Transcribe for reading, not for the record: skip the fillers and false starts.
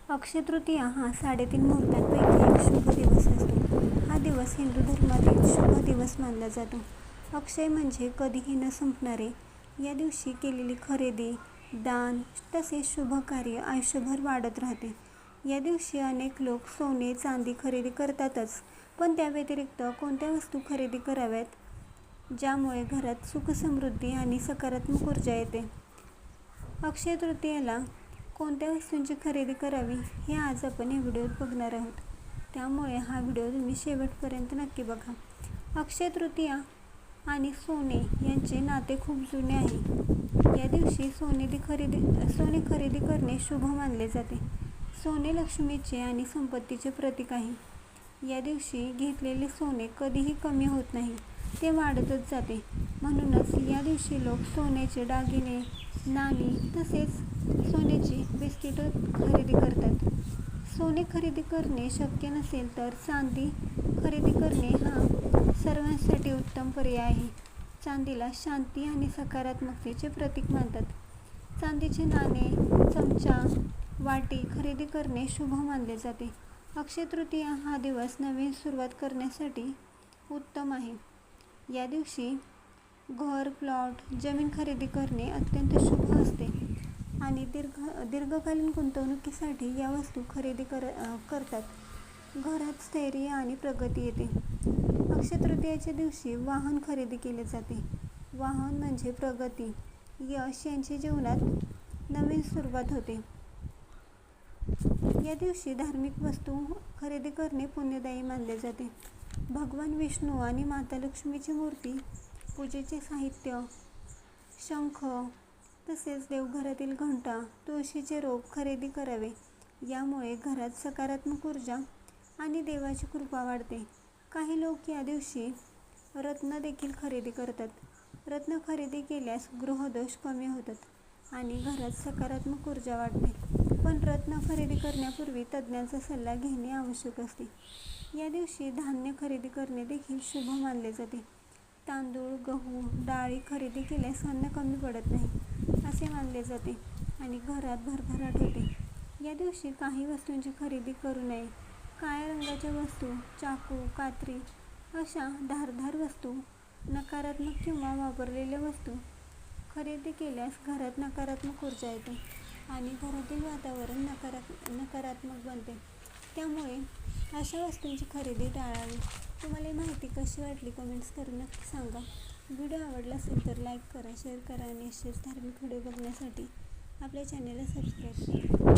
अक्षय तृतीया हा 3.5 मुहूर्तांपैकी एक शुभ दिवस असतो. हा दिवस हिंदू धर्मातील शुभ दिवस मानला जातो. अक्षय म्हणजे कधीही न संपणारे. या दिवशी केलेली खरेदी, दान तसेच शुभ कार्य आयुष्यभर वाढत राहते. या दिवशी अनेक लोक सोने, चांदी खरेदी करतातच, पण त्या व्यतिरिक्त कोणत्या वस्तू खरेदी कराव्यात, ज्यामुळे घरात सुख, समृद्धी आणि सकारात्मक ऊर्जा येते. अक्षय तृतीयेला कोणत्या वस्तूंची खरेदी करावी हे आज आपण या व्हिडिओत बघणार आहोत. त्यामुळे हा व्हिडिओ तुम्ही शेवटपर्यंत नक्की बघा. अक्षय तृतीया आणि सोने यांचे नाते खूप जुने आहे. या दिवशी सोने खरेदी करणे शुभ मानले जाते. सोने लक्ष्मीचे आणि संपत्तीचे प्रतीक आहे. या दिवशी घेतलेले सोने कधीही कमी होत नाही, ते वाढतच जाते. म्हणूनच या दिवशी लोक सोन्याचे दागिने, नाणी तसेच सोन्याची बिस्किटं खरेदी करतात. सोने खरेदी करणे शक्य नसेल तर चांदी खरेदी करणे हा सर्वांसाठी उत्तम पर्याय आहे. चांदीला शांती आणि सकारात्मकतेचे प्रतीक मानतात. चांदीचे नाणे, चमचा, वाटी खरेदी करणे शुभ मानले जाते. अक्षय तृतीया हा दिवस नवीन सुरुवात करण्यासाठी उत्तम आहे. या दिवशी घर, प्लॉट, जमीन खरेदी करणे अत्यंत शुभ असते आणि दीर्घकालीन गुंतवणुकीसाठी या वस्तू खरेदी करतात. घरात स्थैर्य आणि प्रगती येते. अक्षय तृतीयेच्या दिवशी वाहन खरेदी केले जाते. वाहन म्हणजे प्रगती, यश यांची जीवनात नवीन सुरुवात होते. या दिवशी धार्मिक वस्तू खरेदी करणे पुण्यदायी मानले जाते. भगवान विष्णू आणि माता लक्ष्मीची मूर्ती, पूजेचे साहित्य, शंख तसेच देवघरातील घंटा, तुळशीचे रोप खरेदी करावे. यामुळे घरात सकारात्मक ऊर्जा आणि देवाची कृपा वाढते. काही लोक या दिवशी रत्न देखील खरेदी करतात. रत्न खरेदी केल्यास गृहदोष कमी होतात आणि घरात सकारात्मक ऊर्जा वाढते. पण रत्न खरेदी करण्यापूर्वी तज्ज्ञांचा सल्ला घेणे आवश्यक असते. या दिवशी धान्य खरेदी करणे देखील शुभ मानले जाते. तांदूळ, गहू, डाळी खरेदी केल्यास अन्न कमी पडत नाही असे मानले जाते आणि घरात भरभराट होते. या दिवशी काही वस्तूंची खरेदी करू नये. काळ्या रंगाच्या वस्तू, चाकू, कात्री अशा धारदार वस्तू, नकारात्मक किंवा वापरलेल्या वस्तू खरेदी केल्यास घरात नकारात्मक ऊर्जा येते आणि घरातील वातावरण नकारात्मक बनते. त्यामुळे अशा वस्तूंची खरेदी टाळावी. तुम्हाला ही माहिती कशी वाटली कमेंट्स करून नक्की सांगा. व्हिडिओ आवडला असेल तर लाईक करा, शेअर करा आणि असेच धार्मिक व्हिडिओ बघण्यासाठी आपल्या चॅनलला सबस्क्राईब करा.